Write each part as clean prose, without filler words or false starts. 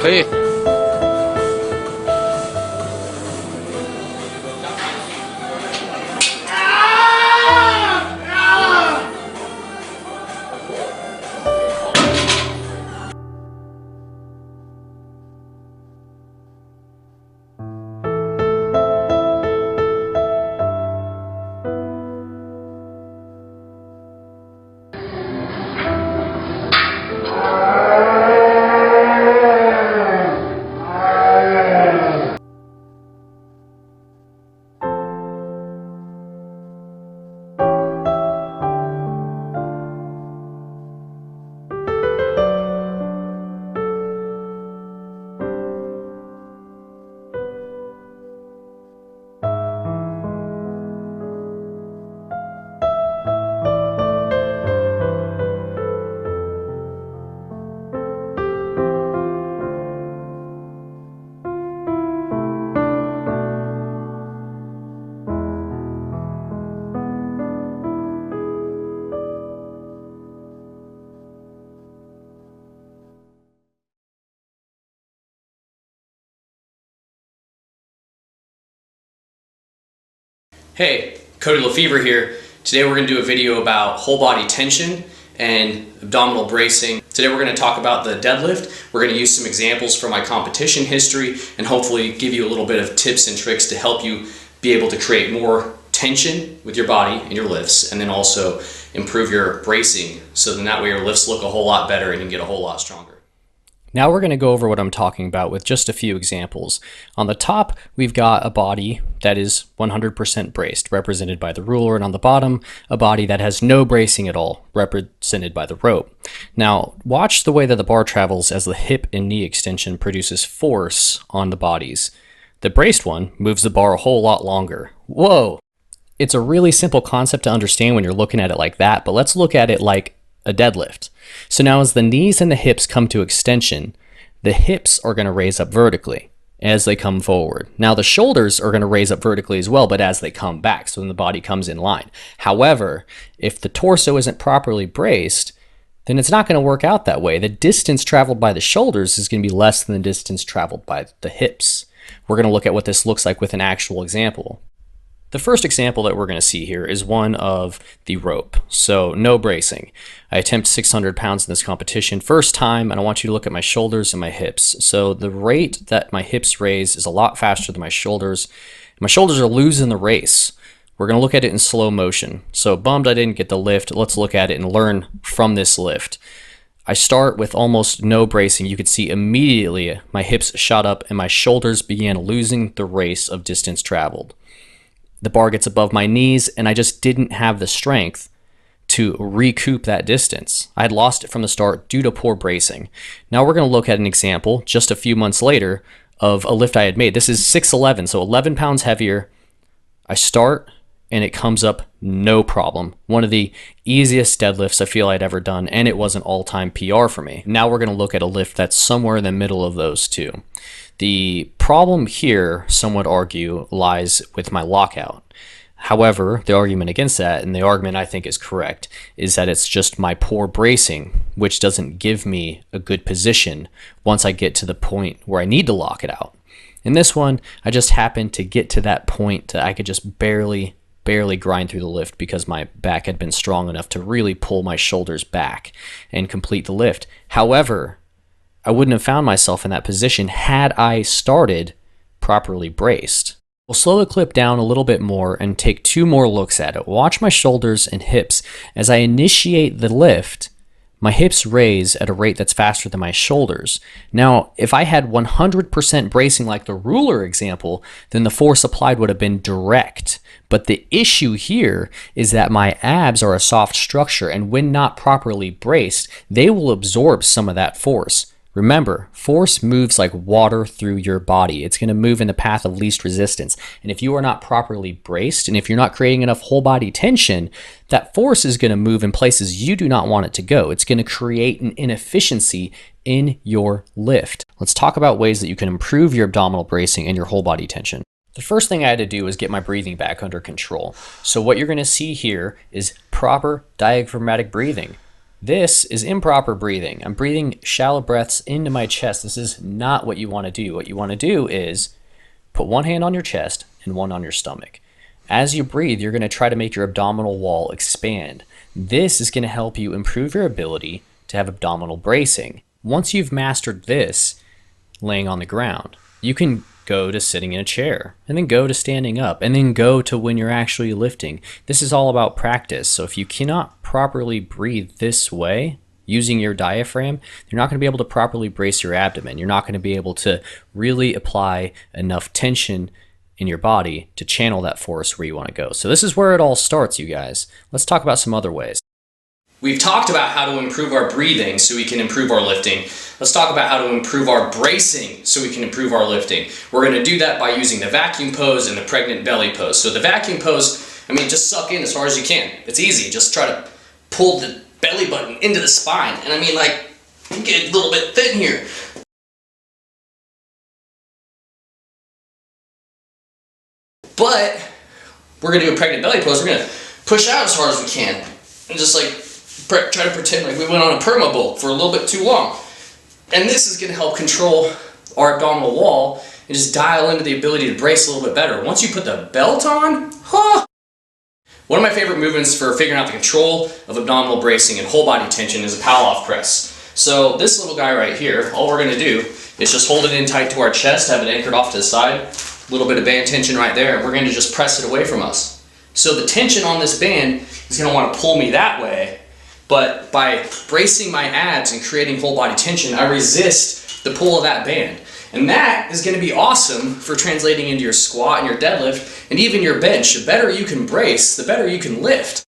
可以。Hey, Cody Lefevre here. Today we're going to do a video about whole body tension and abdominal bracing. Today we're going to talk about the deadlift. We're going to use some examples from my competition history and hopefully give you a little bit of tips and tricks to help you be able to create more tension with your body and your lifts, and then also improve your bracing so then that way your lifts look a whole lot better and you can get a whole lot stronger. Now we're going to go over what I'm talking about with just a few examples. On the top, we've got a body that is 100% braced, represented by the ruler, and on the bottom, a body that has no bracing at all, represented by the rope. Now, watch the way that the bar travels as the hip and knee extension produces force on the bodies. The braced one moves the bar a whole lot longer. Whoa! It's a really simple concept to understand when you're looking at it like that, but let's look at it like a deadlift. So now as the knees and the hips come to extension, the hips are going to raise up vertically as they come forward. Now the shoulders are going to raise up vertically as well, but as they come back, so then the body comes in line. However, if the torso isn't properly braced, then it's not going to work out that way. The distance traveled by the shoulders is going to be less than the distance traveled by the hips. We're going to look at what this looks like with an actual example. The first example that we're going to see here is one of the rope. So no bracing. I attempt 600 pounds in this competition first time, and I want you to look at my shoulders and my hips. So the rate that my hips raise is a lot faster than my shoulders. My shoulders are losing the race. We're going to look at it in slow motion. So bummed I didn't get the lift. Let's look at it and learn from this lift. I start with almost no bracing. You could see immediately my hips shot up and my shoulders began losing the race of distance traveled. The bar gets above my knees, and I just didn't have the strength to recoup that distance. I had lost it from the start due to poor bracing. Now we're going to look at an example just a few months later of a lift I had made. This is 611, so 11 pounds heavier. I start, and it comes up no problem. One of the easiest deadlifts I feel I'd ever done, and it was an all-time PR for me. Now we're going to look at a lift that's somewhere in the middle of those two. The problem here, some would argue, lies with my lockout. However, the argument against that, and the argument I think is correct, is that it's just my poor bracing, which doesn't give me a good position once I get to the point where I need to lock it out. In this one, I just happened to get to that point that I could just barely grind through the lift because my back had been strong enough to really pull my shoulders back and complete the lift. However, I wouldn't have found myself in that position had I started properly braced. We'll slow the clip down a little bit more and take two more looks at it. Watch my shoulders and hips. As I initiate the lift, my hips raise at a rate that's faster than my shoulders. Now, if I had 100% bracing like the ruler example, then the force applied would have been direct. But the issue here is that my abs are a soft structure, and when not properly braced, they will absorb some of that force. Remember, force moves like water through your body. It's going to move in the path of least resistance. And if you are not properly braced, and if you're not creating enough whole body tension, that force is going to move in places you do not want it to go. It's going to create an inefficiency in your lift. Let's talk about ways that you can improve your abdominal bracing and your whole body tension. The first thing I had to do was get my breathing back under control. So what you're going to see here is proper diaphragmatic breathing. This is improper breathing. I'm breathing shallow breaths into my chest. This is not what you want to do. What you want to do is put one hand on your chest and one on your stomach. As you breathe, you're going to try to make your abdominal wall expand. This is going to help you improve your ability to have abdominal bracing. Once you've mastered this, laying on the ground, you can go to sitting in a chair, and then go to standing up, and then go to when you're actually lifting. This is all about practice. So if you cannot properly breathe this way, using your diaphragm, you're not going to be able to properly brace your abdomen. You're not going to be able to really apply enough tension in your body to channel that force where you want to go. So this is where it all starts, you guys. Let's talk about some other ways. We've talked about how to improve our breathing so we can improve our lifting. Let's talk about how to improve our bracing so we can improve our lifting. We're going to do that by using the vacuum pose and the pregnant belly pose. So the vacuum pose, just suck in as far as you can. It's easy. Just try to pull the belly button into the spine. And you get a little bit thin here. But we're going to do a pregnant belly pose. We're going to push out as hard as we can and just try to pretend like we went on a perma bowl for a little bit too long. And this is going to help control our abdominal wall and just dial into the ability to brace a little bit better. Once you put the belt on, one of my favorite movements for figuring out the control of abdominal bracing and whole body tension is a Palloff press. So this little guy right here, all we're going to do is just hold it in tight to our chest, have it anchored off to the side, a little bit of band tension right there, and we're going to just press it away from us. So the tension on this band is going to want to pull me that way, but by bracing my abs and creating whole body tension, I resist the pull of that band. And that is going to be awesome for translating into your squat and your deadlift and even your bench. The better you can brace, the better you can lift.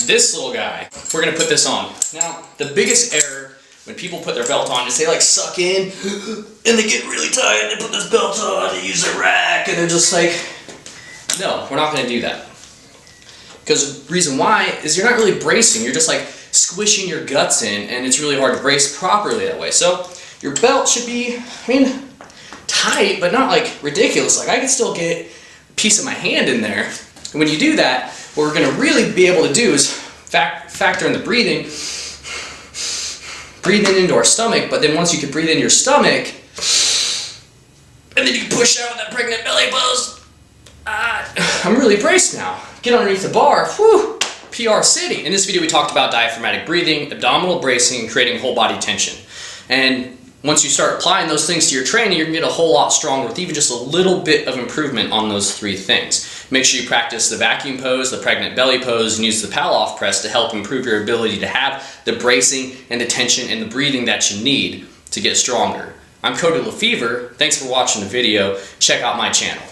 This little guy, we're going to put this on. Now, the biggest error when people put their belt on is they suck in and they get really tight, they put this belt on, they use a rack, and they're just no, we're not going to do that. Because the reason why is you're not really bracing, you're just squishing your guts in, and it's really hard to brace properly that way. So your belt should be, tight, but not ridiculous. I can still get a piece of my hand in there. And when you do that, what we're going to really be able to do is factor in the breathing into our stomach, but then once you can breathe in your stomach, and then you can push out with that pregnant belly pose, I'm really braced now. Get underneath the bar, whew, PR City. In this video we talked about diaphragmatic breathing, abdominal bracing, and creating whole body tension. And once you start applying those things to your training, you're going to get a whole lot stronger with even just a little bit of improvement on those three things. Make sure you practice the vacuum pose, the pregnant belly pose, and use the Palloff press to help improve your ability to have the bracing and the tension and the breathing that you need to get stronger. I'm Cody Lefevre. Thanks for watching the video. Check out my channel.